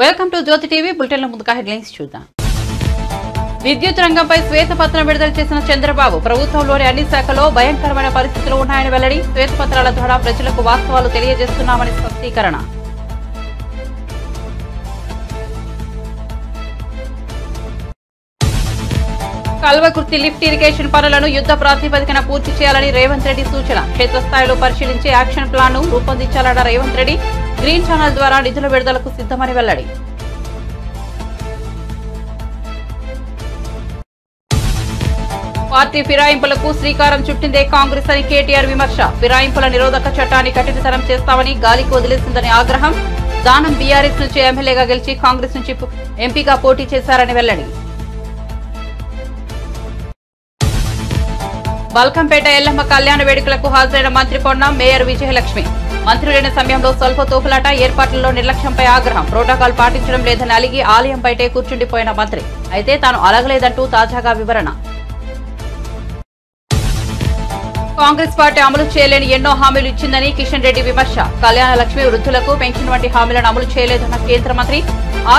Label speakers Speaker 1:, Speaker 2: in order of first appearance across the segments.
Speaker 1: Welcome to Jyothi TV. బులెటిన్ల ముందుగా headlines చూద్దాం. విద్యుత్ రంగంపై శ్వేతపత్రం విడుదల చేసిన చంద్రబాబు ప్రభుత్వంలోని అన్ని శాఖల్లో భయంకరమైన పరిస్థితులు ఉన్నాయని వెల్లడి. శ్వేతపత్రాల ద్వారా ప్రజలకు వాస్తవాలు తెలియజేస్తున్నామని స్పష్టీకరణ. కల్వకుర్తి లిఫ్ట్ ఇరిగేషన్ పనులను యుద్ధ ప్రాతిపదికన పూర్తి చేయాలని రేవంత్ రెడ్డి సూచన. క్షేత్రస్థాయిలో పరిశీలించి యాక్షన్ ప్లాన్ ను రూపొందించాలన్న రేవంత్ రెడ్డి. గ్రీన్ ఛానల్ ద్వారా నిధుల విడుదలకు సిద్దమని వెల్లడి. పార్టీ ఫిరాయింపులకు శ్రీకారం చుట్టిందే కాంగ్రెస్ అని కేటీఆర్ విమర్శ. ఫిరాయింపుల నిరోధక చట్టాన్ని కఠినతరం చేస్తామని గాలికి వదిలేసిందని ఆగ్రహం. దానం బీఆర్ఎస్ నుంచి ఎమ్మెల్యేగా గెలిచి కాంగ్రెస్ నుంచి ఎంపీగా పోటీ చేశారని వెల్లడి. బల్కంపేట ఎల్లమ్మ కళ్యాణ వేడుకలకు హాజరైన మంత్రి పొన్నం, మేయర్ విజయలక్ష్మి. మంత్రి లేని సమయంలో స్వల్ప తోపులాట, ఏర్పాట్లలో నిర్లక్ష్యంపై ఆగ్రహం. ప్రోటోకాల్ పాటించడం లేదని అలిగి ఆలయం బయటే కూర్చుండిపోయిన మంత్రి. అయితే తాను అలగలేదంటూ తాజాగా వివరణ. కాంగ్రెస్ పార్టీ అమలు చేయలేని ఎన్నో హామీలు ఇచ్చిందని కిషన్ రెడ్డి విమర్శ. కళ్యాణ లక్ష్మి, వృద్ధులకు పెన్షన్ వంటి హామీలను అమలు చేయలేదన్న కేంద్ర మంత్రి.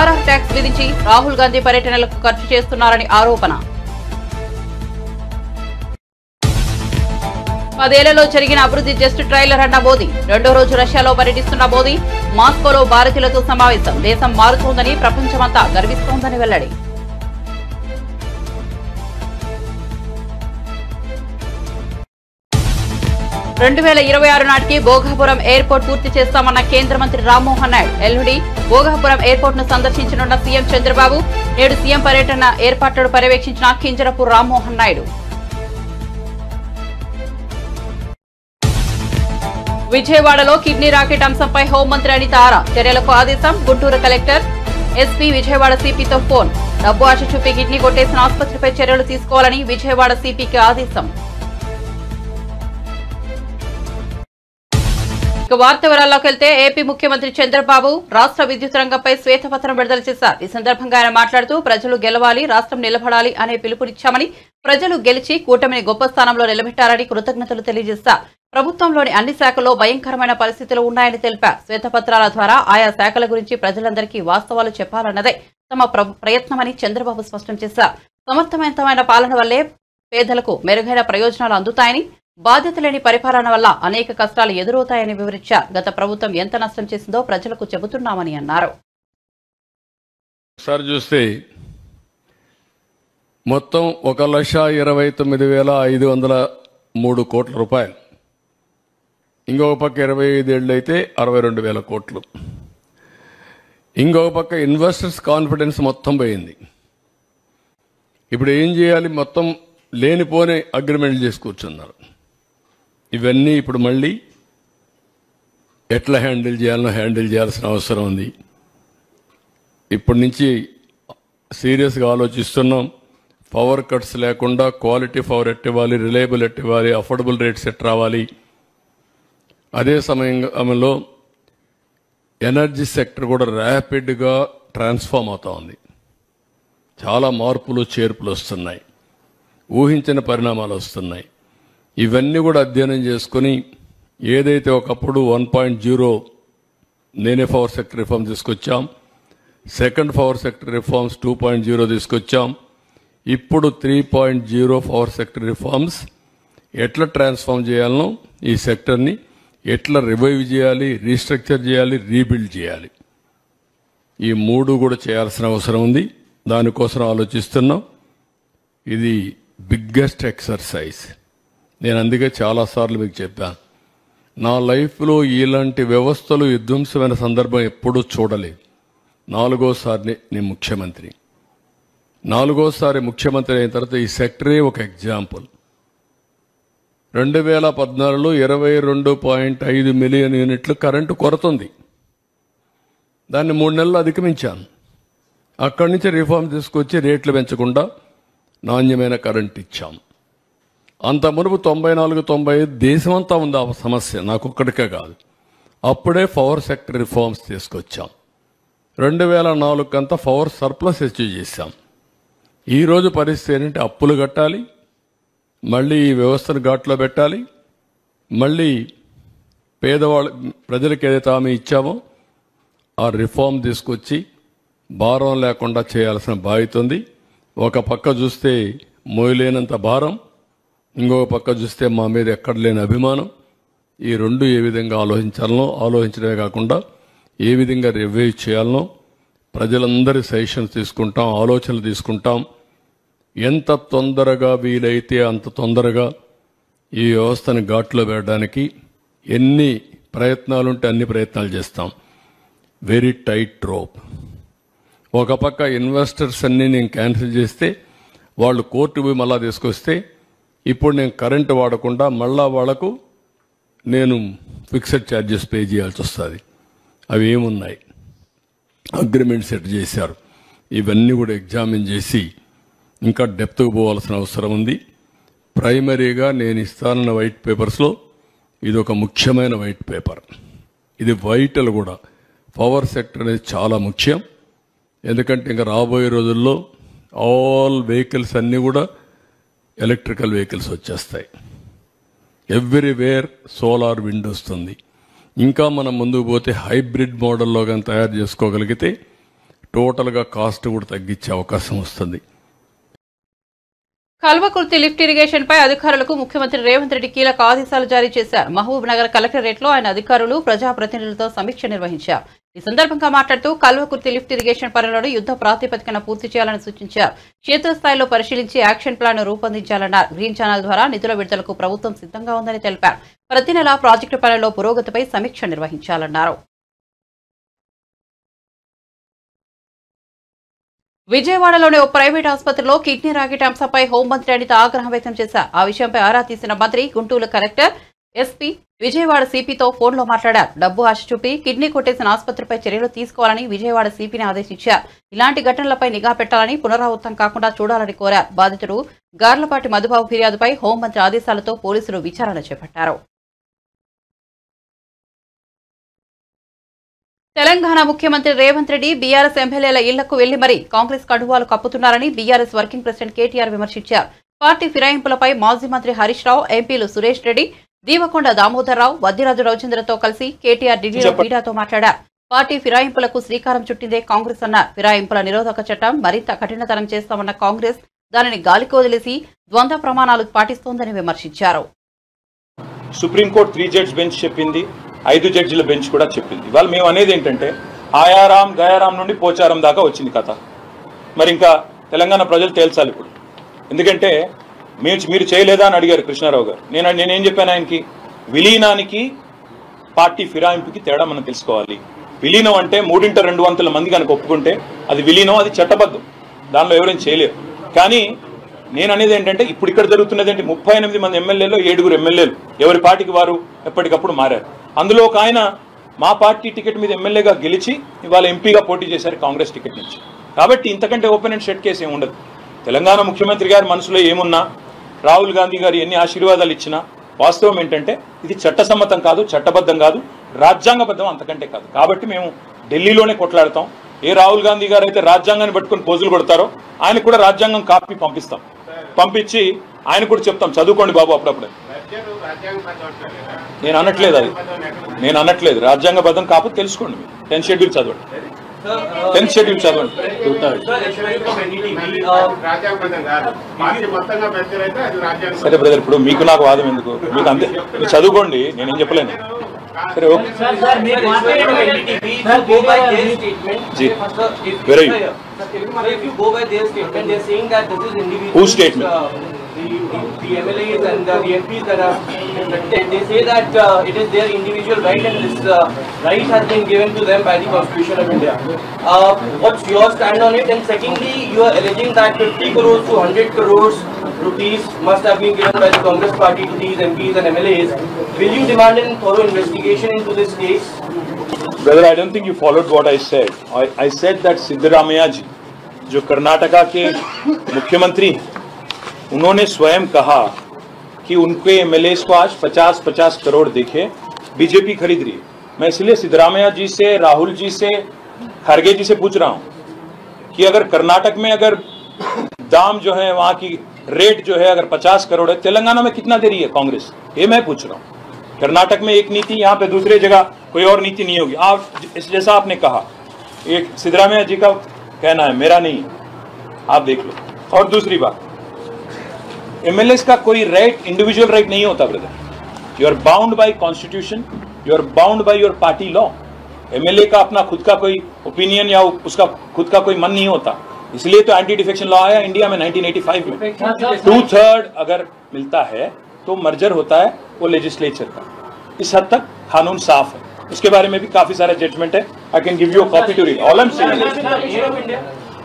Speaker 1: ఆర్ఆర్ ట్యాక్స్ విధించి రాహుల్ గాంధీ పర్యటనలకు ఖర్చు చేస్తున్నారని ఆరోపణ. 10 ఏళ్లలో జరిగిన అభివృద్ధి జస్ట్ ట్రైలర్ అన్న మోదీ. రెండో రోజు రష్యాలో పర్యటిస్తున్న మోదీ. మాస్కోలో భారతీయులతో సమావేశం. దేశం మారుతోందని, ప్రపంచమంతా గర్విస్తోందని వెల్లడి. రెండు 2026 నాటికి భోగాపురం ఎయిర్పోర్ట్ పూర్తి చేస్తామన్న కేంద్ర మంత్రి రామ్మోహన్ నాయుడు. ఎల్లుండి భోగాపురం ఎయిర్పోర్ట్ ను సందర్శించనున్న సీఎం చంద్రబాబు. నేడు సీఎం పర్యటన ఏర్పాట్లను పర్యవేక్షించిన కింజరపు రామ్మోహన్ నాయుడు. విజయవాడలో కిడ్నీ రాకెట్ అంశంపై హోంమంత్రి అనిత ఆరా. చర్యలకు ఆదేశం. గుంటూరు కలెక్టర్, ఎస్పీ, విజయవాడ సిపితో ఫోన్. డబ్బు ఆశ చూపి కిడ్నీ కొట్టేసిన ఆసుపత్రిపై చర్యలు తీసుకోవాలని విజయవాడ సిపికి ఆదేశం. ఇక వార్త వివరాల్లోకి వెళ్తే ఏపీ ముఖ్యమంత్రి చంద్రబాబు రాష్ట్ర విద్యుత్ రంగంపై శ్వేతపత్రం విడుదల చేశారు. ఈ సందర్భంగా ఆయన మాట్లాడుతూ ప్రజలు గెలవాలి, రాష్ట్రం నిలబడాలి అనే పిలుపునిచ్చామని, ప్రజలు గెలిచి కూటమిని గొప్ప స్థానంలో నిలబెట్టారని కృతజ్ఞతలు తెలియజేశారు. ప్రభుత్వంలోని అన్ని శాఖల్లో భయంకరమైన పరిస్థితులు ఉన్నాయని తెలిపారు. శ్వేతపత్రాల ద్వారా ఆయా శాఖల గురించి ప్రజలందరికీ వాస్తవాలు చెప్పాలన్నదే తమ ప్రయత్నమని చంద్రబాబు స్పష్టం చేశారు. సమర్థవంతమైన పాలన వల్లే పేదలకు మెరుగైన ప్రయోజనాలు అందుతాయని, బాధ్యత లేని పరిపాలన వల్ల అనేక కష్టాలు ఎదురవుతాయని వివరించారు. గత ప్రభుత్వం ఎంత నష్టం చేసిందో ప్రజలకు చెబుతున్నామని అన్నారు.
Speaker 2: చూస్తే మొత్తం 1,29,503 కోట్ల రూపాయలు. ఇంకొక పక్క 25 ఏళ్ళు అయితే 62,000 కోట్లు. ఇంకొక పక్క ఇన్వెస్టర్స్ కాన్ఫిడెన్స్ మొత్తం పోయింది. ఇప్పుడు ఏం చేయాలి? మొత్తం లేనిపోని అగ్రిమెంట్లు చేసి కూర్చున్నారు. ఇవన్నీ ఇప్పుడు మళ్ళీ ఎట్లా హ్యాండిల్ చేయాల్సిన అవసరం ఉంది. ఇప్పటి నుంచి సీరియస్గా ఆలోచిస్తున్నాం. పవర్ కట్స్ లేకుండా క్వాలిటీ పవర్ ఎట్టివ్వాలి, రిలయబుల్ ఎట్టివ్వాలి, అఫోర్డబుల్ రేట్స్ ఎట్ రావాలి. అదే సమయంలో ఎనర్జీ సెక్టర్ కూడా ర్యాపిడ్గా ట్రాన్స్ఫార్మ్ అవుతా ఉంది. చాలా మార్పులు చేర్పులు వస్తున్నాయి, ఊహించిన పరిణామాలు వస్తున్నాయి. ఇవన్నీ కూడా అధ్యయనం చేసుకుని ఏదైతే ఒకప్పుడు 1.0 నేనే పవర్ సెక్టర్ రిఫార్మ్ తీసుకొచ్చాం, సెకండ్ పవర్ సెక్టర్ రిఫార్మ్స్ 2.0 తీసుకొచ్చాం, ఇప్పుడు 3.0 పవర్ సెక్టర్ రిఫార్మ్స్ ఎట్లా ట్రాన్స్ఫార్మ్ చేయాలనో, ఈ సెక్టర్ని ఎట్లా రివైవ్ చేయాలి, రీస్ట్రక్చర్ చేయాలి, రీబిల్డ్ చేయాలి. ఈ మూడు కూడా చేయాల్సిన అవసరం ఉంది. దానికోసం ఆలోచిస్తున్నాం. ఇది బిగ్గెస్ట్ ఎక్సర్సైజ్. నేను అందుకే చాలాసార్లు మీకు చెప్పాను, నా లైఫ్లో ఇలాంటి వ్యవస్థలు విధ్వంసమైన సందర్భం ఎప్పుడూ చూడలేదు. 4వసారి నేను ముఖ్యమంత్రి. 4వసారి ముఖ్యమంత్రి అయిన తర్వాత ఈ సెక్టరే ఒక ఎగ్జాంపుల్. 2014లో 22.5 మిలియన్ యూనిట్లు కరెంటు కొరతుంది. దాన్ని 3 నెలలు అధిగమించాను. అక్కడి నుంచి రిఫార్మ్ తీసుకొచ్చి రేట్లు పెంచకుండా నాణ్యమైన కరెంట్ ఇచ్చాం. అంత మునుపు 94-95 దేశమంతా ఉంది ఆ సమస్య, నాకొక్కడికే కాదు. అప్పుడే పవర్ సెక్టర్ రిఫార్మ్స్ తీసుకొచ్చాం. 2004 కంతా పవర్ సర్ప్లస్ అచీవ్ చేశాం. ఈరోజు పరిస్థితి ఏంటంటే అప్పులు కట్టాలి, మళ్ళీ ఈ వ్యవస్థను ఘాట్లో పెట్టాలి, మళ్ళీ పేదవాళ్ళ ప్రజలకు ఏదైతే హామీ ఇచ్చామో ఆ రిఫార్మ్ తీసుకొచ్చి భారం లేకుండా చేయాల్సిన బాధ్యత ఉంది. ఒక పక్క చూస్తే మోయలేనంత భారం, ఇంకొక పక్క చూస్తే మా మీద ఎక్కడ లేని అభిమానం. ఈ రెండు ఏ విధంగా ఆలోచించడమే కాకుండా ఏ విధంగా రివ్యూ చేయాలనో ప్రజలందరి సజెషన్స్ తీసుకుంటాం, ఆలోచనలు తీసుకుంటాం. ఎంత తొందరగా వీలైతే అంత తొందరగా ఈ వ్యవస్థని ఘాట్లో పెట్టడానికి ఎన్ని ప్రయత్నాలుంటే అన్ని ప్రయత్నాలు చేస్తాం. Very tight rope. ఒక పక్క ఇన్వెస్టర్స్ అన్నీ నేను క్యాన్సిల్ చేస్తే వాళ్ళు కోర్టు పోయి మళ్ళా తీసుకొస్తే ఇప్పుడు నేను కరెంటు వాడకుండా మళ్ళా వాళ్లకు నేను ఫిక్స్డ్ ఛార్జెస్ పే చేయాల్సి వస్తుంది. అవి ఏమున్నాయి, అగ్రిమెంట్ సెట్ చేశారు. ఇవన్నీ కూడా ఎగ్జామిన్ చేసి ఇంకా డెప్త్కు పోవాల్సిన అవసరం ఉంది. ప్రైమరీగా నేను ఇస్తానన్న వైట్ పేపర్స్లో ఇది ఒక ముఖ్యమైన వైట్ పేపర్. ఇది వైటల్ కూడా. పవర్ సెక్టర్ అనేది చాలా ముఖ్యం. ఎందుకంటే ఇంకా రాబోయే రోజుల్లో ఆల్ వెహికల్స్ అన్నీ కూడా ఎలక్ట్రికల్ వెహికల్స్ వచ్చేస్తాయి. ఎవ్రీవేర్ సోలార్ విండ్ వస్తుంది. ఇంకా మనం ముందుకు పోతే హైబ్రిడ్ మోడల్లో కానీ తయారు చేసుకోగలిగితే టోటల్గా కాస్ట్ కూడా తగ్గించే అవకాశం వస్తుంది.
Speaker 1: కల్వకుర్తి లిఫ్ట్ ఇరిగేషన్ పై అధికారులకు ముఖ్యమంత్రి రేవంత్ రెడ్డి కీలక ఆదేశాలు జారీ చేశారు. మహబూబ్ నగర్ కలెక్టరేట్ లో ఆయన అధికారులు ప్రజాప్రతినిధులతో సమీక్ష నిర్వహించారు. ఈ సందర్భంగా మాట్లాడుతూ కల్వకుర్తి లిఫ్ట్ ఇరిగేషన్ పనులను యుద్ధ ప్రాతిపదికన పూర్తి చేయాలని సూచించారు. క్షేత్రస్థాయిలో పరిశీలించి యాక్షన్ ప్లాన్ రూపొందించాలన్నారు. గ్రీన్ ఛానల్ ద్వారా నిధుల విడుదలకు ప్రభుత్వం సిద్ధంగా ఉందని తెలిపారు. ప్రతి నెలా ప్రాజెక్టు పనుల్లో పురోగతిపై సమీక్ష నిర్వహించాలన్నారు. విజయవాడలోని ఓ ప్రైవేట్ ఆసుపత్రిలో కిడ్నీ రాకెట్ అంశంపై హోంమంత్రి అనిత ఆగ్రహం వ్యక్తం చేశారు. ఆ విషయంపై ఆరా తీసిన మంత్రి గుంటూరు కలెక్టర్, ఎస్పీ, విజయవాడ సిపితో ఫోన్లో మాట్లాడారు. డబ్బు ఆశ చూపి కిడ్నీ కొట్టేసిన ఆసుపత్రిపై చర్యలు తీసుకోవాలని విజయవాడ సిపిని ఆదేశించారు. ఇలాంటి ఘటనలపై నిఘా పెట్టాలని, పునరావృతం కాకుండా చూడాలని కోరారు. బాధితుడు గార్లపాటి మధుబాబు ఫిర్యాదుపై హోంమంత్రి ఆదేశాలతో పోలీసులు విచారణ చేపట్టారు. తెలంగాణ ముఖ్యమంత్రి రేవంత్ రెడ్డి బీఆర్ఎస్ ఎమ్మెల్యేల ఇళ్లకు వెళ్లి మరీ కాంగ్రెస్ కండువాలు కప్పుతున్నారని బీఆర్ఎస్ వర్కింగ్ ప్రెసిడెంట్ కేటీఆర్ విమర్శించారు. పార్టీ ఫిరాయింపులపై మాజీ మంత్రి హరీష్ రావు, ఎంపీలు సురేష్ రెడ్డి, దీవకొండ దామోదర్ రావు, వద్దిరాజు రవిచంద్రతో కలిసి కేటీఆర్ ఢిల్లీలో మీడియాతో మాట్లాడారు. పార్టీ ఫిరాయింపులకు శ్రీకారం చుట్టిందే కాంగ్రెస్ అన్నారు. ఫిరాయింపుల నిరోధక చట్టం మరింత కఠినతరం చేస్తామన్న కాంగ్రెస్ దానిని గాలికి వదిలేసి ద్వంద్వ ప్రమాణాలు పాటిస్తోందని విమర్శించారు.
Speaker 3: సుప్రీంకోర్టు 3 జడ్జ్ బెంచ్ చెప్పింది, 5 జడ్జిల బెంచ్ కూడా చెప్పింది. ఇవాళ మేము అనేది ఏంటంటే ఆయారాం గయారాం నుండి పోచారం దాకా వచ్చింది కథ. మరి ఇంకా తెలంగాణ ప్రజలు తేల్చాలి ఇప్పుడు. ఎందుకంటే మీరు చేయలేదా అని అడిగారు కృష్ణారావు గారు. నేనేం చెప్పాను ఆయనకి, విలీనానికి పార్టీ ఫిరాయింపుకి తేడా మనం తెలుసుకోవాలి. విలీనం అంటే 3/2 మంది కనుక ఒప్పుకుంటే అది విలీనం, అది చట్టబద్ధం, దానిలో ఎవరైనా చేయలేరు. కానీ నేను అనేది ఏంటంటే ఇప్పుడు ఇక్కడ జరుగుతున్నది ఏంటి, 38 మంది ఎమ్మెల్యేలు, 7 ఎమ్మెల్యేలు ఎవరి పార్టీకి వారు ఎప్పటికప్పుడు మారారు. అందులో ఒక ఆయన మా పార్టీ టికెట్ మీద ఎమ్మెల్యేగా గెలిచి ఇవాళ ఎంపీగా పోటీ చేశారు కాంగ్రెస్ టికెట్ నుంచి. కాబట్టి ఇంతకంటే ఓపెన్ అండ్ షట్ కేసు ఏమి ఉండదు. తెలంగాణ ముఖ్యమంత్రి గారి మనసులో ఏమున్నా, రాహుల్ గాంధీ గారు ఎన్ని ఆశీర్వాదాలు ఇచ్చినా వాస్తవం ఏంటంటే ఇది చట్టసమ్మతం కాదు, చట్టబద్ధం కాదు, రాజ్యాంగబద్ధం అంతకంటే కాదు. కాబట్టి మేము ఢిల్లీలోనే కొట్లాడతాం. ఏ రాహుల్ గాంధీ గారు అయితే రాజ్యాంగాన్ని పట్టుకుని పోజులు కొడతారో ఆయన కూడా రాజ్యాంగం కాపీ పంపిస్తాం. పంపించి ఆయన కూడా చెప్తాం చదువుకోండి బాబు అప్పుడప్పుడు. నేను అనట్లేదు రాజ్యాంగబద్ధం కాకపోతే తెలుసుకోండి. 10th షెడ్యూల్ చదవండి. 10th షెడ్యూల్ చదవండి. సరే బ్రదర్, ఇప్పుడు మీకు నాకు వాదం ఎందుకు, మీకు అంతే, మీరు చదువుకోండి, నేనేం చెప్పలేను. సరే okay. Very who statement?
Speaker 4: The MLAs and the MPs that are elected, they say that it is their individual right and this right has been given to them by the Constitution of India. What's your stand on it? And secondly, you are alleging that 50 crores to 100 crores rupees must have been given by the Congress party to these MPs and MLAs. Will you demand a thorough investigation into this case?
Speaker 3: Brother, I don't think you followed what I said. I said that Siddaramaiah ji जो कर्नाटका के मुख्यमंत्री, उन्होंने स्वयं कहा कि उनके MLAs को आज 50-50 करोड़ देके बीजेपी खरीद रही है. मैं इसलिए सिद्धरामैया जी से, राहुल जी से, खड़गे जी से पूछ रहा हूं कि अगर कर्नाटक में अगर दाम जो है वहां की रेट जो है अगर 50 करोड़ है, तेलंगाना में कितना दे रही है कांग्रेस? ये मैं पूछ रहा हूं. कर्नाटक में एक नीति, यहाँ पे दूसरे जगह कोई और नीति नहीं होगी. आप जैसा आपने कहा, एक सिद्धरामैया जी का कहना है, मेरा नहीं, आप देख लो। और दूसरी बात, एमएलए का कोई राइट, इंडिविजुअल राइट नहीं होता brother. You are bound by constitution, you are bound by your party law. MLA का अपना खुद का कोई ओपिनियन या उसका खुद का कोई मन नहीं होता, इसलिए तो एंटी डिफेक्शन लॉ आया इंडिया में 1985 में। 2/3 अगर मिलता है तो मर्जर होता है वो लेजिस्लेचर का। इस हद तक कानून साफ है, उसके बारे में भी काफी सारे जजमेंट है। I can give you a copy to read. All I am saying,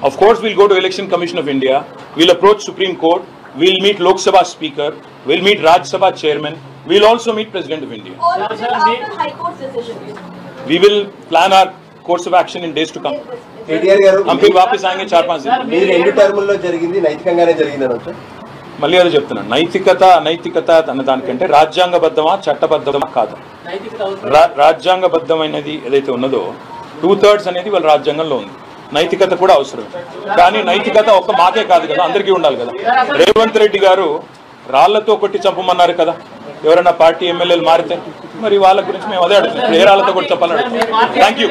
Speaker 3: of course we'll go to Election Commission of India, we'll approach Supreme Court, we'll meet Lok Sabha speaker, we'll meet Rajya Sabha chairman, we'll also meet President of India. We will plan our course of action in days to come. हम फिर वापस आएंगे 4-5 दिन। మళ్ళీ అదే చెప్తున్నాను, నైతికత అనైతికత అన్న దానికంటే రాజ్యాంగబద్ధమా చట్టబద్ధమా కాదు. రాజ్యాంగబద్ధమైనది ఏదైతే ఉన్నదో 2/3 అనేది వాళ్ళ రాజ్యాంగంలో ఉంది. నైతికత కూడా అవసరం, కానీ నైతికత ఒక్క మాకే కాదు కదా, అందరికీ ఉండాలి కదా. రేవంత్ రెడ్డి గారు రాళ్లతో కొట్టి చంపమన్నారు కదా ఎవరైనా పార్టీ ఎమ్మెల్యేలు మారితే, మరి వాళ్ళ గురించి మేము అదే అడుగుతున్నాం, ఏ రాళ్లతో కొట్టి చెప్పాలని అడుగుతున్నాం. Thank you.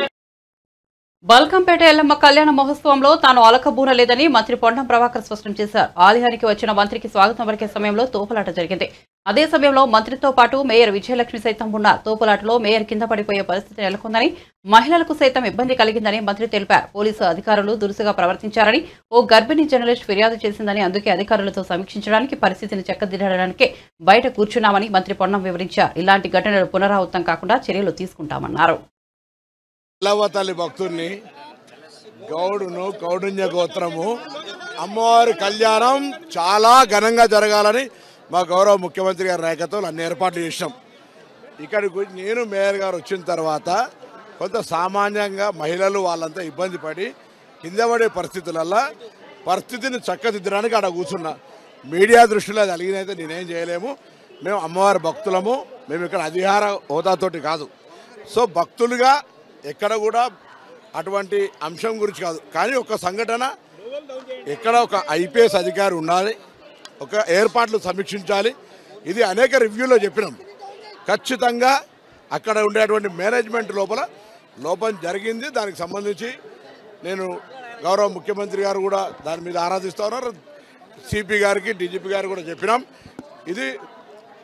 Speaker 1: బల్కంపేట ఎల్లమ్మ కళ్యాణ మహోత్సవంలో తాను అలకబూనలేదని మంత్రి పొన్నం ప్రభాకర్ స్పష్టం చేశారు. ఆలయానికి వచ్చిన మంత్రికి స్వాగతం పలికే సమయంలో తోపులాట జరిగింది. అదే సమయంలో మంత్రితో పాటు మేయర్ విజయలక్ష్మి సైతం ఉన్నారు. తోపులాటలో మేయర్ కింద పడిపోయే పరిస్థితి నెలకొందని, మహిళలకు సైతం ఇబ్బంది కలిగిందని మంత్రి తెలిపారు. పోలీసు అధికారులు దురుసుగా ప్రవర్తించారని, ఓ గర్భిణీ జర్నలిస్ట్ ఫిర్యాదు చేసిందని, అందుకే అధికారులతో సమీక్షించడానికి, పరిస్థితిని చక్కదిద్దడానికి బయట కూర్చున్నామని మంత్రి పొన్నం వివరించారు. ఇలాంటి ఘటనలు పునరావృతం కాకుండా చర్యలు తీసుకుంటామన్నారు.
Speaker 5: తల్లి భక్తుల్ని గౌడును కౌడున్య గోత్రము అమ్మవారి కళ్యాణం చాలా ఘనంగా జరగాలని మా గౌరవ ముఖ్యమంత్రి గారి నాయకత్వంలో అన్ని ఏర్పాట్లు చేసినాం. ఇక్కడికి నేను మేయర్ గారు వచ్చిన తర్వాత కొంత సామాన్యంగా మహిళలు వాళ్ళంతా ఇబ్బంది పడి కింద పడే పరిస్థితులల్లో పరిస్థితిని చక్కదిద్దడానికి అక్కడ కూర్చున్నా. మీడియా దృష్టిలో అది అలిగినైతే నేనేం చేయలేము. మేము అమ్మవారి భక్తులము, మేము ఇక్కడ అధికార హోదాతోటి కాదు. సో భక్తులుగా ఎక్కడ కూడా అటువంటి అంశం గురించి కాదు, కానీ ఒక సంఘటన ఎక్కడ ఒక ఐపీఎస్ అధికారి ఉండాలి, ఒక ఏర్పాట్లు సమీక్షించాలి. ఇది అనేక రివ్యూలో చెప్పినాం. ఖచ్చితంగా అక్కడ ఉండేటువంటి మేనేజ్మెంట్ లోపం జరిగింది. దానికి సంబంధించి నేను గౌరవ ముఖ్యమంత్రి గారు కూడా దాని మీద ఆరాధిస్తూ ఉన్నారు. సిపి గారికి డీజీపీ గారు కూడా చెప్పినాం. ఇది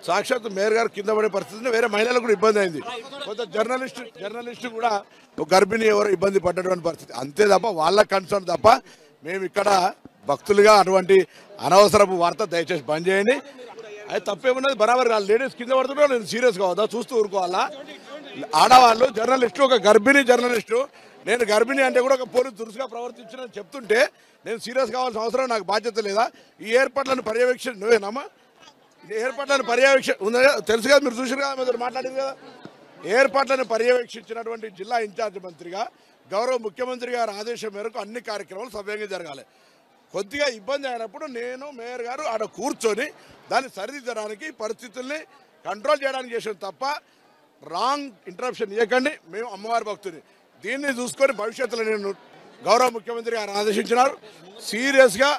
Speaker 5: సాక్షాత్ మేయర్ గారు కింద పడే పరిస్థితిని వేరే మహిళలకు కూడా ఇబ్బంది అయింది. కొంత జర్నలిస్టు కూడా గర్భిణి ఎవరు ఇబ్బంది పడ్డటువంటి పరిస్థితి. అంతే తప్ప వాళ్ళ కన్సర్న్ తప్ప మేము ఇక్కడ భక్తులుగా అటువంటి అనవసరపు వార్త దయచేసి బంద్ చేయండి. అది తప్పేమున్నది, బరాబర్ లేడీస్ కింద పడుతుంటే నేను సీరియస్ కావద్దా, చూస్తూ ఊరుకోవాలా? ఆడవాళ్ళు జర్నలిస్టు, ఒక గర్భిణీ జర్నలిస్టు, నేను గర్భిణి అంటే కూడా ఒక పోలీసు దురుసుగా ప్రవర్తించిన చెప్తుంటే నేను సీరియస్ కావాల్సిన అవసరం నాకు బాధ్యత లేదా? ఈ ఏర్పాట్లను పర్యవేక్షణ నువ్వేనమ్మా? ఏర్పాట్లను పర్యవేక్షణ ఉందా? తెలుసు కదా, మీరు చూసారు కదా, మీరు మాట్లాడింది కదా. ఏర్పాట్లను పర్యవేక్షించినటువంటి జిల్లా ఇన్ఛార్జ్ మంత్రిగా గౌరవ ముఖ్యమంత్రి గారి ఆదేశం మేరకు అన్ని కార్యక్రమాలు సవ్యంగా జరగాలి. కొద్దిగా ఇబ్బంది అయినప్పుడు నేను మేయర్ గారు ఆడ కూర్చొని దాన్ని సరిదిద్దడానికి, పరిస్థితుల్ని కంట్రోల్ చేయడానికి చేసాం తప్ప రాంగ్ ఇంటరప్షన్ ఇవ్వకండి. మేము అమ్మవారి భక్తుని దీన్ని చూసుకొని భవిష్యత్తులో నేను గౌరవ ముఖ్యమంత్రి గారు ఆదేశించినారు. సీరియస్గా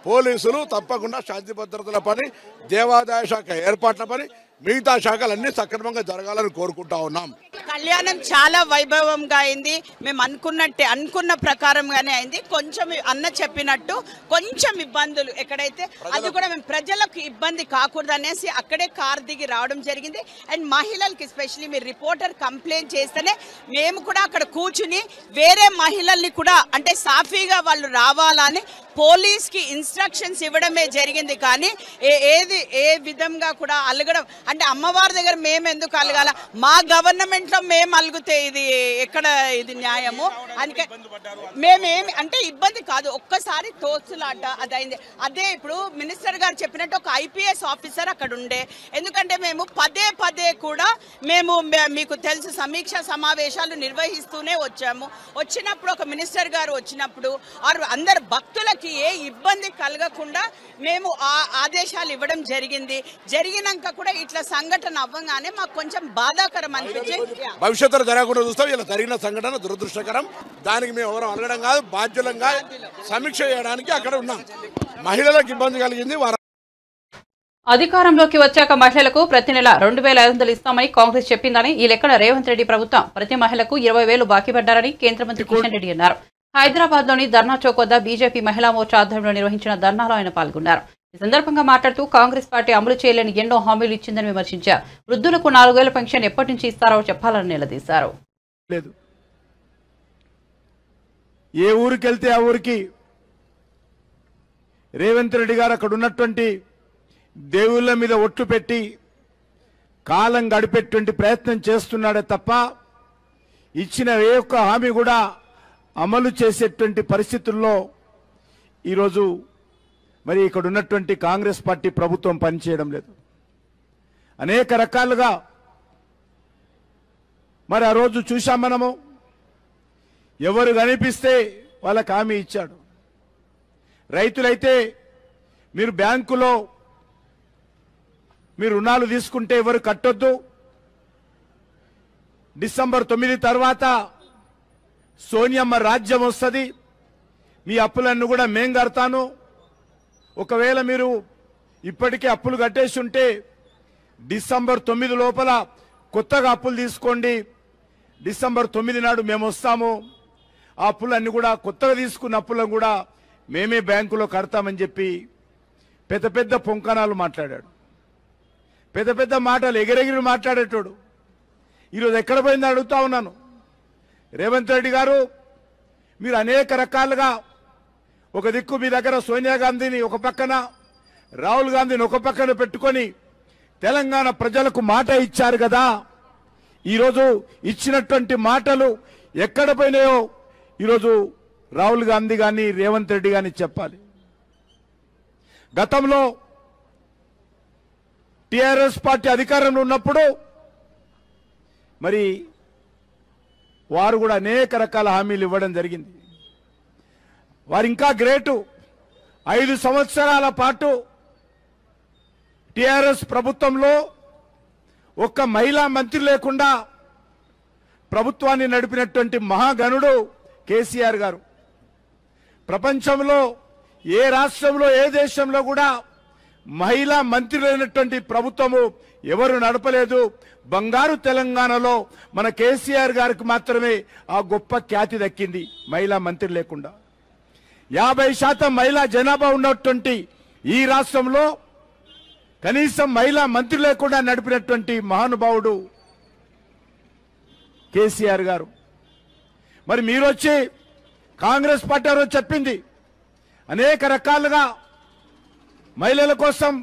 Speaker 5: పోలీసులు తప్పకుండా శాంతి భద్రతల పని, దేవాదాయ శాఖ ఏర్పాట్ల పని, మిగతా శాఖలన్నీ సక్రమంగా జరగాలని కోరుకుంటా ఉన్నాం.
Speaker 6: కళ్యాణం చాలా వైభవంగా అయింది. మేము అనుకున్న ప్రకారంగానే అయింది. కొంచెం అన్న చెప్పినట్టు కొంచెం ఇబ్బందులు ఎక్కడైతే అది కూడా మేము ప్రజలకు ఇబ్బంది కాకూడదు అనేసి అక్కడే కార్ దిగి రావడం జరిగింది. అండ్ మహిళలకి ఎస్పెషల్లీ మీరు రిపోర్టర్ కంప్లైంట్ చేస్తేనే మేము కూడా అక్కడ కూర్చుని వేరే మహిళల్ని కూడా అంటే సాఫీగా వాళ్ళు రావాలని పోలీస్కి ఇన్స్ట్రక్షన్స్ ఇవ్వడమే జరిగింది. కానీ ఏ విధంగా కూడా అలగడం అంటే అమ్మవారి దగ్గర మేము ఎందుకు అలగాల? మా గవర్నమెంట్లో మేము అలిగితే ఇది ఎక్కడ ఇది న్యాయము? అందుకే మేమేమి అంటే ఇబ్బంది కాదు, ఒక్కసారి తోసులాట అది అయింది. అదే ఇప్పుడు మినిస్టర్ గారు చెప్పినట్టు ఒక ఐపీఎస్ ఆఫీసర్ అక్కడ ఉండే. ఎందుకంటే మేము పదే కూడా మేము మీకు తెలుసు సమీక్ష సమావేశాలు నిర్వహిస్తూనే వచ్చాము. వచ్చినప్పుడు ఒక మినిస్టర్ గారు వచ్చినప్పుడు అందరు భక్తులకి ఏ ఇబ్బంది కలగకుండా మేము ఆదేశాలు ఇవ్వడం జరిగింది. జరిగినాక కూడా ఇట్లా సంఘటన అవ్వగానే మాకు కొంచెం బాధాకరం అనిపించి
Speaker 5: భవిష్యత్తులో జరగకుండా చూస్తాం. ఇలా జరిగిన సంఘటన దురదృష్టకరం. దానికి మేము ఎవరు అలగడం కాదు, బాధ్యులంగా సమీక్ష చేయడానికి అక్కడ ఉన్నాం. మహిళలకు ఇబ్బంది కలిగింది.
Speaker 1: అధికారంలోకి వచ్చాక మహిళలకు ప్రతి నెల 2,500 ఇస్తామని కాంగ్రెస్ చెప్పిందని, ఈ లెక్కన రేవంత్ రెడ్డి ప్రభుత్వం ప్రతి మహిళకు 20,000 బాకీ పడ్డారని కేంద్ర మంత్రి కిషన్ రెడ్డి అన్నారు. హైదరాబాద్లోని ధర్నా చౌక్ వద్ద బీజేపీ మహిళా మోర్చా ఆధ్వర్యంలో నిర్వహించిన ధర్నాలో ఆయన పాల్గొన్నారు. ఈ సందర్భంగా మాట్లాడుతూ కాంగ్రెస్ పార్టీ అమలు చేయలేని ఎన్నో హామీలు ఇచ్చిందని విమర్శించారు. వృద్ధులకు 4000 పెన్షన్ ఎప్పటి నుంచి ఇస్తారో చెప్పాలని నిలదీశారు.
Speaker 7: ఏ ఊరికెళ్తే ఆ ఊరికి రేవంత్ రెడ్డి గారు అక్కడ ఉన్నటువంటి దేవుళ్ళ మీద ఒట్లు పెట్టి కాలం గడిపేటువంటి ప్రయత్నం చేస్తున్నాడే తప్ప ఇచ్చిన ఏ ఒక్క హామీ కూడా అమలు చేసేటువంటి పరిస్థితుల్లో ఈరోజు మరి ఇక్కడ ఉన్నటువంటి కాంగ్రెస్ పార్టీ ప్రభుత్వం పనిచేయడం లేదు. అనేక రకాలుగా మరి ఆ రోజు చూశాం మనము. ఎవరు కనిపిస్తే వాళ్ళకి హామీ ఇచ్చాడు. రైతులైతే మీరు బ్యాంకులో మీరు రుణాలు తీసుకుంటే ఎవరు కట్టొద్దు, డిసెంబర్ 9 తర్వాత సోనియమ్మ రాజ్యం వస్తుంది, మీ అప్పులన్నీ కూడా మేం కడతాను, ఒకవేళ మీరు ఇప్పటికే అప్పులు కట్టేసి ఉంటే డిసెంబర్ 9 లోపల కొత్తగా అప్పులు తీసుకోండి, డిసెంబర్ 9 నాడు మేము వస్తాము, ఆ అప్పులన్నీ కూడా కొత్తగా తీసుకున్న అప్పులను కూడా మేమే బ్యాంకులో కడతామని చెప్పి పెద్ద పెద్ద పొంకణాలు మాట్లాడాడు. పెద్ద పెద్ద మాటలు ఎగిరెగిరి మాట్లాడేటోడు. ఈరోజు ఎక్కడ పోయింది అడుగుతా ఉన్నాను. రేవంత్ రెడ్డి గారు మీరు అనేక రకాలుగా ఒక దిక్కు మీ దగ్గర సోనియా గాంధీని ఒక పక్కన, రాహుల్ గాంధీని ఒక పక్కన పెట్టుకొని తెలంగాణ ప్రజలకు మాట ఇచ్చారు కదా. ఈరోజు ఇచ్చినటువంటి మాటలు ఎక్కడ పోయినాయో ఈరోజు రాహుల్ గాంధీ కానీ రేవంత్ రెడ్డి కానీ చెప్పాలి. గతంలో టిఆర్ఎస్ పార్టీ అధికారంలో ఉన్నప్పుడు మరి వారు కూడా అనేక రకాల హామీలు ఇవ్వడం జరిగింది. వారు ఇంకా గ్రేటు. 5 సంవత్సరాల పాటు టిఆర్ఎస్ ప్రభుత్వంలో ఒక్క మహిళా మంత్రి లేకుండా ప్రభుత్వాన్ని నడిపినటువంటి మహాగణుడు కేసీఆర్ గారు. ప్రపంచంలో ఏ రాష్ట్రంలో ఏ దేశంలో కూడా మహిళా మంత్రి లేనటువంటి ప్రభుత్వము ఎవరు నడపలేదు. బంగారు తెలంగాణలో మన కేసీఆర్ గారికి మాత్రమే ఆ గొప్ప ఖ్యాతి దక్కింది మహిళా మంత్రి లేకుండా. 50% మహిళా జనాభా ఉన్నటువంటి ఈ రాష్ట్రంలో కనీసం మహిళా మంత్రి లేకుండా నడిపినటువంటి మహానుభావుడు కేసీఆర్ గారు. మరి మీరు వచ్చి కాంగ్రెస్ పార్టీ రోజు చెప్పింది అనేక రకాలుగా మహిళల కోసం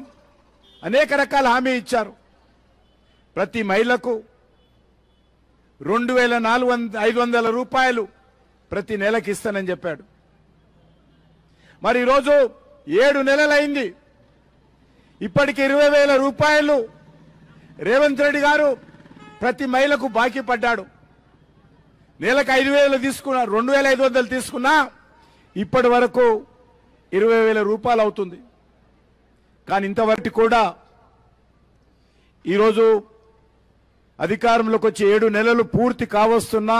Speaker 7: అనేక రకాల హామీ ఇచ్చారు. ప్రతి మహిళకు 2400 రూపాయలు ప్రతి నెలకి ఇస్తానని చెప్పాడు. మరి ఈరోజు 7 నెలలైంది. ఇప్పటికి 20,000 రూపాయలు రేవంత్ రెడ్డి గారు ప్రతి మహిళకు బాకీ పడ్డాడు. నెలకు 5,000 తీసుకున్నా, 2,500 తీసుకున్నా ఇప్పటి వరకు 20,000 రూపాయలు అవుతుంది. కానీ ఇంతవరకు కూడా ఈరోజు అధికారంలోకి వచ్చి 7 నెలలు పూర్తి కావస్తున్నా.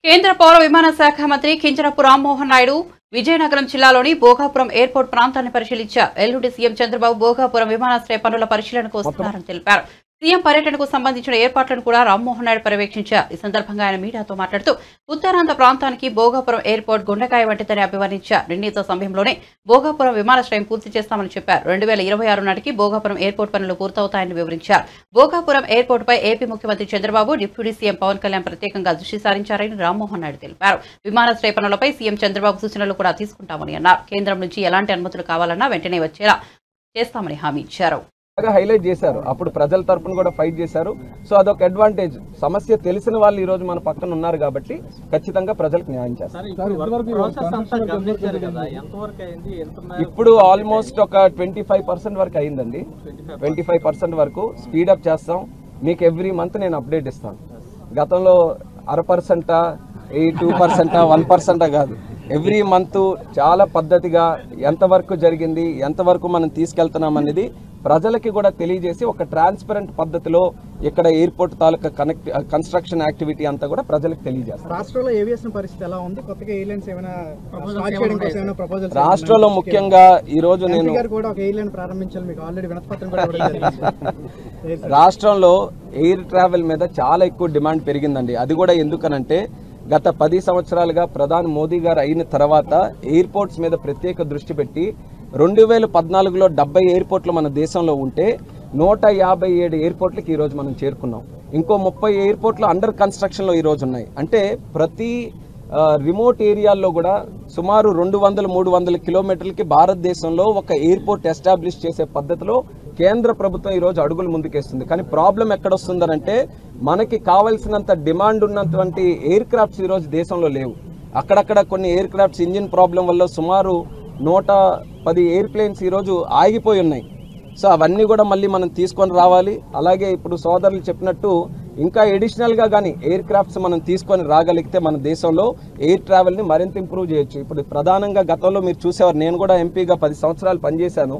Speaker 1: కేంద్ర పౌర విమాన శాఖ మంత్రి కింజరాపు రామ్మోహన్ నాయుడు విజయనగరం జిల్లాలోని భోగాపురం ఎయిర్పోర్ట్ ప్రాంతాన్ని పరిశీలించారు. ఎల్లుండి సీఎం చంద్రబాబు భోగాపురం విమానాశ్రయ పనుల పరిశీలనకు వస్తున్నారని తెలిపారు. సీఎం పర్యటనకు సంబంధించిన ఏర్పాట్లను కూడా రామ్మోహన్ నాయుడు పర్యవేక్షించారు. ఈ సందర్భంగా ఆయన మీడియాతో మాట్లాడుతూ ఉత్తరాంధ్ర ప్రాంతానికి భోగాపురం ఎయిర్పోర్ట్ గుండెకాయ వంటిదని అభివర్ణించారు. నిర్ణీత సమయంలోనే భోగాపురం విమానాశ్రయం పూర్తి చేస్తామని చెప్పారు. 2026 నాటికి భోగాపురం ఎయిర్పోర్ట్ పనులు పూర్తవుతాయని వివరించారు. భోగాపురం ఎయిర్పోర్ట్ పై ఏపీ ముఖ్యమంత్రి చంద్రబాబు, డిప్యూటీ సీఎం పవన్ కళ్యాణ్ ప్రత్యేకంగా దృష్టి సారించారని రామ్మోహన్ నాయుడు తెలిపారు. విమానాశ్రయ పనులపై సీఎం చంద్రబాబు సూచనలు కూడా తీసుకుంటామని అన్నారు. కేంద్రం నుంచి ఎలాంటి అనుమతులు కావాలన్నా వెంటనే వచ్చేలా చేస్తామని హామీ ఇచ్చారు.
Speaker 8: హైలైట్ చేశారు. అప్పుడు ప్రజల తరపున కూడా ఫైట్ చేశారు. సో అదొక అడ్వాంటేజ్. సమస్య తెలిసిన వాళ్ళు ఈ రోజు మన పక్కన ఉన్నారు కాబట్టి ఖచ్చితంగా ప్రజలకు న్యాయం చేస్తారు. ఇప్పుడు ఆల్మోస్ట్ ఒక 25% వరకు అయిందండి. 25% వరకు స్పీడప్ చేస్తాం. మీకు ఎవ్రీ మంత్ నేను అప్డేట్ ఇస్తాను. గతంలో 0.5%, 2%, 1% కాదు, ఎవ్రీ మంత్ చాలా పద్ధతిగా ఎంతవరకు జరిగింది, ఎంతవరకు మనం తీసుకెళ్తున్నాం అనేది ప్రజలకి కూడా తెలియజేసి ఒక ట్రాన్స్పరెంట్ పద్ధతిలో ఇక్కడ ఎయిర్పోర్ట్ తాలూకా కన్స్ట్రక్షన్ యాక్టివిటీ అంతా కూడా ప్రజలకు తెలియజేస్తారు.
Speaker 9: రాష్ట్రంలో ఏవియేషన్ పరిస్థితి ఎలా ఉంది? కొత్తగా ఎయిర్లైన్స్ ఏమైనా స్టార్ట్ చేయడం కోసం ఏమైనా ప్రపోజల్స్?
Speaker 8: రాష్ట్రంలో ముఖ్యంగా ఈ రోజు నేను
Speaker 9: కూడా ఒక ఎయిర్లైన్ ప్రారంభించాలి, మీకు ఆల్రెడీ వినతిపత్రం కూడా ఇవ్వడం జరిగింది.
Speaker 8: రాష్ట్రంలో ఎయిర్ ట్రావెల్ మీద చాలా ఎక్కువ డిమాండ్ పెరిగిందండి. అది కూడా ఎందుకనంటే గత 10 సంవత్సరాలుగా ప్రధాని మోదీ గారు అయిన తర్వాత ఎయిర్పోర్ట్స్ మీద ప్రత్యేక దృష్టి పెట్టి 2014లో 70 ఎయిర్పోర్ట్లు మన దేశంలో ఉంటే 157 ఎయిర్పోర్ట్లకి ఈరోజు మనం చేరుకున్నాం. ఇంకో 30 ఎయిర్పోర్ట్లు అండర్ కన్స్ట్రక్షన్లో ఈరోజు ఉన్నాయి. అంటే ప్రతి రిమోట్ ఏరియాల్లో కూడా సుమారు 200-300 కిలోమీటర్లకి భారతదేశంలో ఒక ఎయిర్పోర్ట్ ఎస్టాబ్లిష్ చేసే పద్ధతిలో కేంద్ర ప్రభుత్వం ఈరోజు అడుగులు ముందుకేస్తుంది. కానీ ప్రాబ్లం ఎక్కడొస్తుందనంటే మనకి కావాల్సినంత డిమాండ్ ఉన్నటువంటి ఎయిర్ క్రాఫ్ట్స్ ఈరోజు దేశంలో లేవు. అక్కడక్కడ కొన్ని ఎయిర్ క్రాఫ్ట్స్ ఇంజిన్ ప్రాబ్లం వల్ల సుమారు 110 ఎయిర్ప్లేన్స్ ఈరోజు ఆగిపోయి ఉన్నాయి. సో అవన్నీ కూడా మళ్ళీ మనం తీసుకొని రావాలి. అలాగే ఇప్పుడు సోదరులు చెప్పినట్టు ఇంకా అడిషనల్గా కానీ ఎయిర్ క్రాఫ్ట్స్ మనం తీసుకొని రాగలిగితే మన దేశంలో ఎయిర్ ట్రావెల్ని మరింత ఇంప్రూవ్ చేయొచ్చు. ఇప్పుడు ప్రధానంగా గతంలో మీరు చూసేవారు, నేను కూడా ఎంపీగా 10 సంవత్సరాలు పనిచేశాను.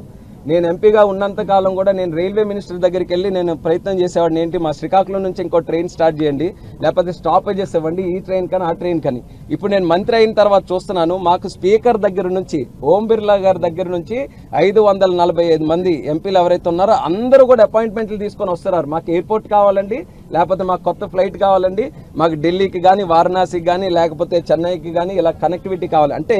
Speaker 8: నేను ఎంపీగా ఉన్నంతకాలం కూడా నేను రైల్వే మినిస్టర్ దగ్గరికి వెళ్ళి నేను ప్రయత్నం చేసేవాడిని, ఏంటి మా శ్రీకాకుళం నుంచి ఇంకో ట్రైన్ స్టార్ట్ చేయండి, లేకపోతే స్టాపేజెస్ ఇవ్వండి, ఈ ట్రైన్ కానీ ఆ ట్రైన్ కానీ. ఇప్పుడు నేను మంత్రి అయిన తర్వాత చూస్తున్నాను, మాకు స్పీకర్ దగ్గర నుంచి ఓం బిర్లా గారి దగ్గర నుంచి 545 మంది ఎంపీలు ఎవరైతే ఉన్నారో అందరూ కూడా అపాయింట్మెంట్లు తీసుకొని వస్తున్నారు. మాకు ఎయిర్పోర్ట్ కావాలండి, లేకపోతే మాకు కొత్త ఫ్లైట్ కావాలండి, మాకు ఢిల్లీకి కానీ వారణాసికి కానీ లేకపోతే చెన్నైకి కానీ ఇలా కనెక్టివిటీ కావాలి. అంటే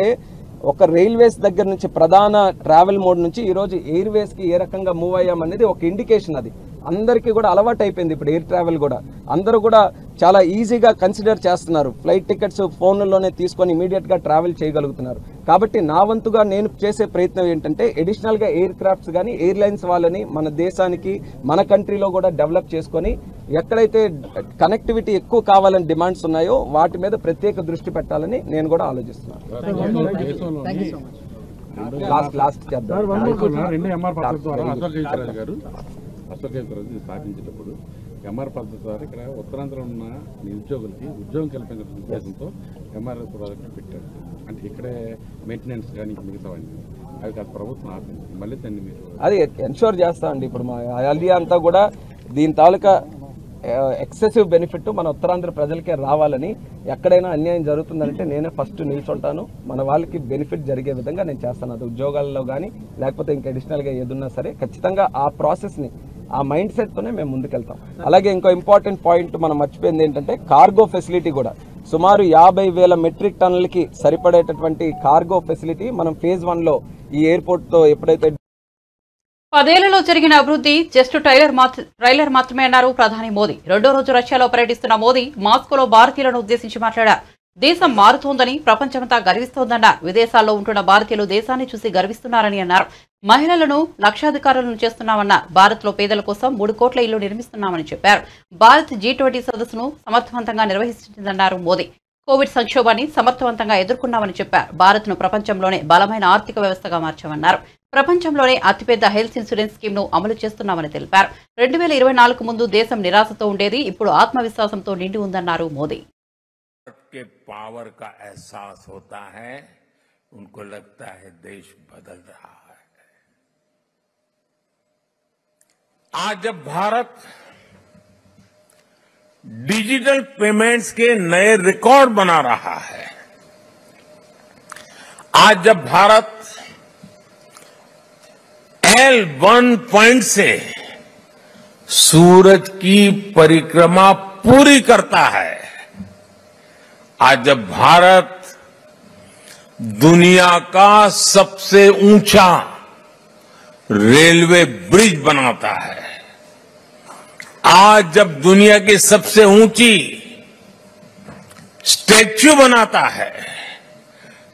Speaker 8: ఒక రైల్వేస్ దగ్గర నుంచి ప్రధాన ట్రావెల్ మోడ్ నుంచి ఈరోజు ఎయిర్వేస్కి ఏ రకంగా మూవ్ అయ్యామనేది ఒక ఇండికేషన్. అది అందరికీ కూడా అలవాటు అయిపోయింది. ఇప్పుడు ఎయిర్ ట్రావెల్ కూడా అందరూ కూడా చాలా ఈజీగా కన్సిడర్ చేస్తున్నారు. ఫ్లైట్ టికెట్స్ ఫోన్లలోనే తీసుకొని ఇమీడియట్గా ట్రావెల్ చేయగలుగుతున్నారు. కాబట్టి నా వంతుగా నేను చేసే ప్రయత్నం ఏంటంటే అడిషనల్గా ఎయిర్ క్రాఫ్ట్స్ కానీ ఎయిర్లైన్స్ వాళ్ళని మన దేశానికి మన కంట్రీలో కూడా డెవలప్ చేసుకొని ఎక్కడైతే కనెక్టివిటీ ఎక్కువ కావాలని డిమాండ్స్ ఉన్నాయో వాటి మీద ప్రత్యేక దృష్టి పెట్టాలని నేను కూడా ఆలోచిస్తున్నాను. లాస్ట్
Speaker 10: స్థాపించేటప్పుడు ఎంఆర్ పద్ధతి ద్వారా ఇక్కడ ఉత్తరాంధ్రలో ఉన్న నిరుద్యోగులకి ఉద్యోగం కల్పించడం ఉద్దేశంతో ఎంఆర్ ప్రాజెక్ట్ పెట్టారు. అంటే ఇక్కడే మెయింటెనెన్స్ కానీ మిగతావన్నీ అవి కాదు ప్రభుత్వం ఆపింది. మళ్ళీ దాన్ని మీరు
Speaker 8: అది ఎన్షూర్ చేస్తామండి. ఇప్పుడు మా ఐడియా అంతా కూడా దీని తాలూకా ఎక్సెసివ్ బెనిఫిట్ మన ఉత్తరాంధ్ర ప్రజలకే రావాలని, ఎక్కడైనా అన్యాయం జరుగుతుందంటే నేనే ఫస్ట్ నిల్చుంటాను, మన వాళ్ళకి బెనిఫిట్ జరిగే విధంగా నేను చేస్తాను. అది ఉద్యోగాల్లో కానీ లేకపోతే ఇంకా అడిషనల్గా ఏదున్నా సరే ఖచ్చితంగా ఆ ప్రాసెస్ని ఆ మైండ్ సెట్తోనే మేము ముందుకెళ్తాం. అలాగే ఇంకో ఇంపార్టెంట్ పాయింట్ మనం మర్చిపోయింది ఏంటంటే కార్గో ఫెసిలిటీ కూడా సుమారు 50,000 మెట్రిక్ టన్నులకి సరిపడేటటువంటి కార్గో ఫెసిలిటీ మనం ఫేజ్ 1లో ఈ ఎయిర్పోర్ట్తో ఎప్పుడైతే
Speaker 1: 10 ఏళ్లలో జరిగిన అభివృద్ధి జస్ట్ ట్రైలర్ మాత్రమే అన్నారు ప్రధాని మోదీ. రెండో రోజు రష్యాలో పర్యటిస్తున్న మోదీ మాస్కోలో భారతీయులను ఉద్దేశించి మాట్లాడారు. దేశం మారుతోందని, ప్రపంచమంతా గర్విస్తోందన్నారు. విదేశాల్లో ఉంటున్న భారతీయులు దేశాన్ని చూసి గర్విస్తున్నారని అన్నారు. మహిళలను లక్షాధికారులను చేస్తున్నామన్నారు. భారత్ లో పేదల కోసం 3 కోట్ల ఇళ్లు నిర్మిస్తున్నామని చెప్పారు. భారత్ G20 సదస్సును సమర్థవంతంగా నిర్వహిస్తుందన్నారు మోదీ. కోవిడ్ సంక్షోభాన్ని సమర్థవంతంగా ఎదుర్కొన్నామని చెప్పారు. భారత్ ను ప్రపంచంలోనే బలమైన ఆర్థిక వ్యవస్థగా మార్చామన్నారు. ప్రపంచంలోనే అతిపెద్ద హెల్త్ ఇన్సూరెన్స్ స్కీమ్ ను అమలు చేస్తున్నామని తెలిపారు. 2024 ముందు దేశం నిరాశతో ఉండేది, ఇప్పుడు ఆత్మవిశ్వాసంతో నిండి ఉందన్నారు మోదీ.
Speaker 11: के पावर का एहसास होता है, उनको लगता है देश बदल रहा है. आज जब भारत डिजिटल पेमेंट्स के नए रिकॉर्ड बना रहा है, आज जब भारत L1 पॉइंट से सूरज की परिक्रमा पूरी करता है, आज जब भारत दुनिया का सबसे ऊंचा रेलवे ब्रिज बनाता है, आज जब दुनिया की सबसे ऊंची स्टैच्यू बनाता है,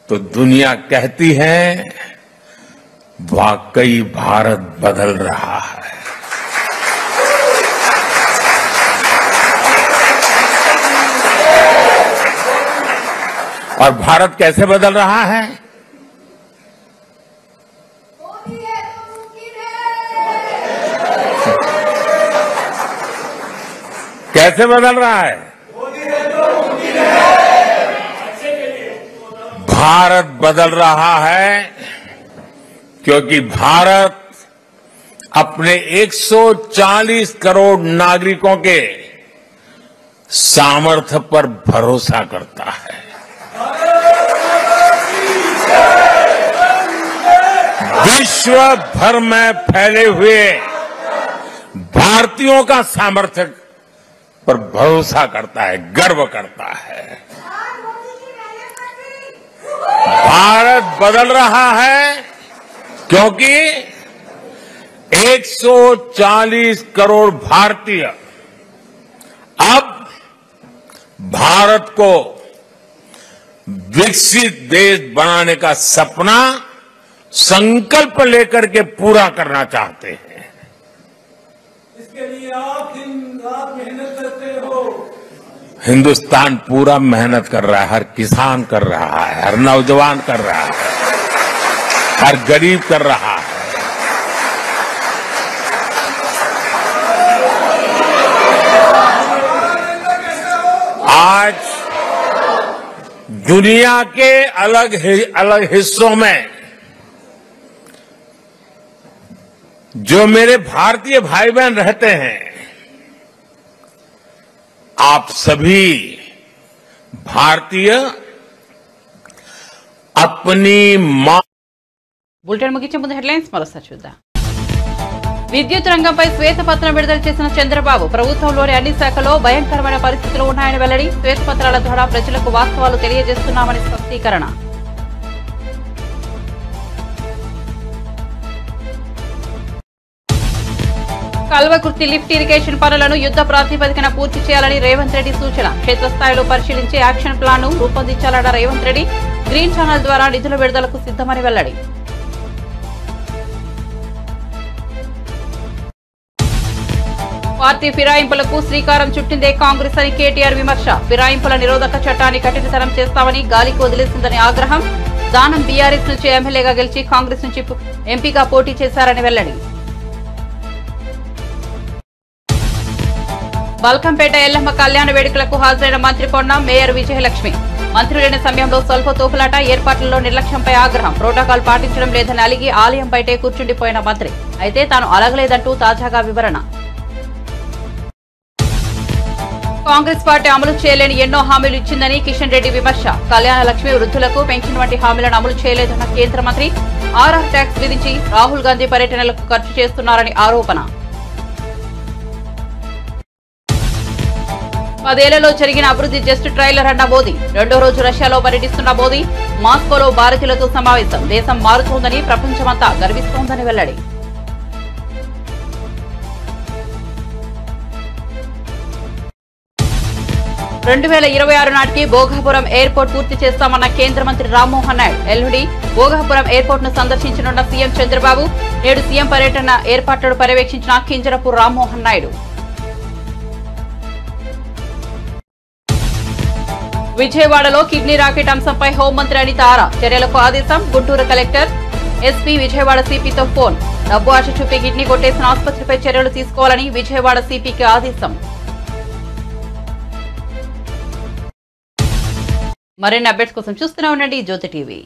Speaker 11: तो दुनिया कहती है वाकई भारत बदल रहा है. और भारत कैसे बदल रहा है? कैसे बदल रहा है? भारत बदल रहा है क्योंकि भारत अपने 140 करोड़ नागरिकों के सामर्थ्य पर भरोसा करता है. विश्व भर में फैले हुए भारतीयों का सामर्थ्य पर भरोसा करता है, गर्व करता है. भारत बदल रहा है क्योंकि 140 करोड़ भारतीय अब भारत को विकसित देश बनाने का सपना संकल्प लेकर के पूरा करना चाहते हैं।
Speaker 12: इसके लिए आप दिन रात मेहनत करते हो।
Speaker 11: हिंदुस्तान पूरा मेहनत कर रहा है, हर किसान कर रहा है, हर नौजवान कर रहा है, हर गरीब कर रहा है। आज दुनिया के अलग हिस्सों में जो मेरे भारतीय भाई बहन रहते हैं, आप सभी भारतीय अपनी मां
Speaker 1: బులెటిన్ ముగించే ముందు హెడ్లైన్స్ మరోసారి చూద్దాం. విద్యుత్ రంగంపై శ్వేతపత్రం విడుదల చేసిన చంద్రబాబు ప్రభుత్వంలోని అన్ని శాఖల్లో భయంకరమైన పరిస్థితులు ఉన్నాయని వెల్లడి. శ్వేతపత్రాల ద్వారా ప్రజలకు వాస్తవాలు తెలియజేస్తున్నామని స్పష్టీకరణ. కల్వకుర్తి లిఫ్ట్ ఇరిగేషన్ పనులను యుద్ధ ప్రాతిపదికన పూర్తి చేయాలని రేవంత్ రెడ్డి సూచన. క్షేత్రస్థాయిలో పరిశీలించి యాక్షన్ ప్లాన్ ను రూపొందించాలన్న రేవంత్ రెడ్డి. గ్రీన్ ఛానల్ ద్వారా నిధుల విడుదలకు సిద్దమని వెల్లడి. పార్టీ ఫిరాయింపులకు శ్రీకారం చుట్టిందే కాంగ్రెస్ అని కేటీఆర్ విమర్శ. ఫిరాయింపుల నిరోధక చట్టాన్ని కఠినతరం చేస్తామని గాలికి వదిలేసిందని ఆగ్రహం. దానం బీఆర్ఎస్ నుంచి ఎమ్మెల్యేగా గెలిచి కాంగ్రెస్ నుంచి ఎంపీగా పోటీ చేశారని వెల్లడి. బల్కంపేట ఎల్లమ్మ కళ్యాణ వేడుకలకు హాజరైన మంత్రి పొన్నం, మేయర్ విజయలక్ష్మి. మంత్రి లేని సమయంలో స్వల్ప తోపులాట, ఏర్పాట్లలో నిర్లక్ష్యంపై ఆగ్రహం. ప్రోటోకాల్ పాటించడం లేదని అలిగి ఆలయం బయటే కూర్చుండిపోయిన మంత్రి. అయితే తాను అలగలేదంటూ తాజాగా వివరణ. కాంగ్రెస్ పార్టీ అమలు చేయలేని ఎన్నో హామీలు ఇచ్చిందని కిషన్ రెడ్డి విమర్శ. కళ్యాణ లక్ష్మి, వృద్ధులకు పెన్షన్ వంటి హామీలను అమలు చేయలేదన్న కేంద్ర మంత్రి. ఆర్ఆర్ ట్యాక్స్ విధించి రాహుల్ గాంధీ పర్యటనలకు ఖర్చు చేస్తున్నారని ఆరోపణ. 10 ఏళ్లలో జరిగిన అభివృద్ధి జస్ట్ ట్రైలర్ అన్న మోదీ. రెండో రోజు రష్యాలో పర్యటిస్తున్న మోదీ. మాస్కోలో భారతీయులతో సమావేశం. దేశం మారుతోందని, ప్రపంచమంతా గర్విస్తోందని వెల్లడి. రెండు 2026 నాటికి భోగాపురం ఎయిర్పోర్ట్ పూర్తి చేస్తామన్న కేంద్ర మంత్రి రామ్మోహన్ నాయుడు. ఎల్లుండి భోగాపురం ఎయిర్పోర్ట్ ను సందర్శించనున్న సీఎం చంద్రబాబు. నేడు సీఎం పర్యటన ఏర్పాట్లను పర్యవేక్షించిన కింజరపు రామ్మోహన్ నాయుడు. విజయవాడలో కిడ్నీ రాకెట్ అంశంపై హోంమంత్రి అనిత ఆరా. చర్యలకు ఆదేశం. గుంటూరు కలెక్టర్, ఎస్పీ, విజయవాడ సిపితో ఫోన్. డబ్బు ఆశ చూపి కిడ్నీ కొట్టేసిన ఆసుపత్రిపై చర్యలు తీసుకోవాలని విజయవాడ సిపికి ఆదేశం. మరిన్ని అప్డేట్స్ కోసం చూస్తూనే ఉండండి జ్యోతి టీవీ.